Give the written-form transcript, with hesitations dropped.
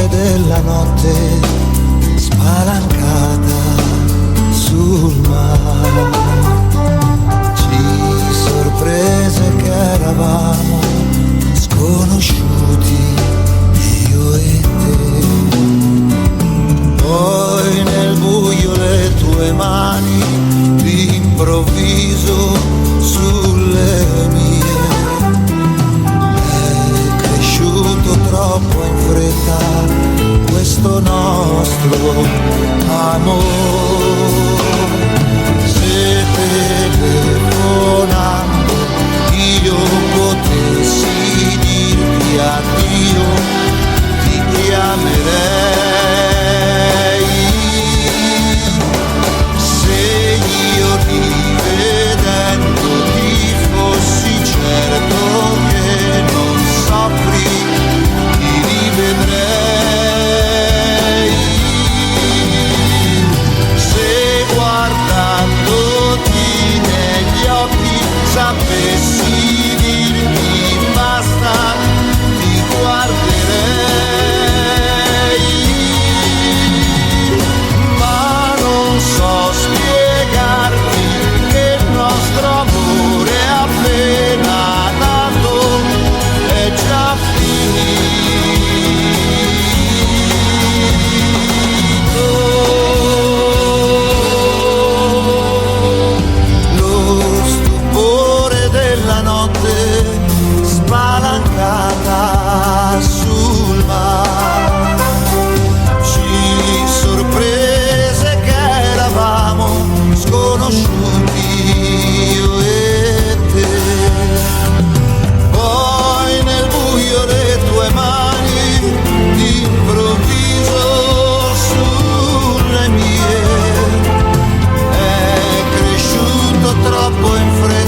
Della notte spalancata sul mare, ci sorprese che eravamo sconosciuti, io e te. Poi nel buio le tue mani d'improvviso sulle mie, è cresciuto troppo in fretta questo nostro amore. Se telefonando io potessi dirti addio, ti chiamerei. Se io rivedendoti fossi certo che non soffri, ti rivedrei. Sapessi dirmi basta, ti guarderei, ma non so spiegarti che il nostro amore è appena nato, è già spalancata sul mare, ci sorprese che eravamo sconosciuti, io e te. Poi nel buio le tue mani d'improvviso sulle mie, è cresciuto troppo in fretta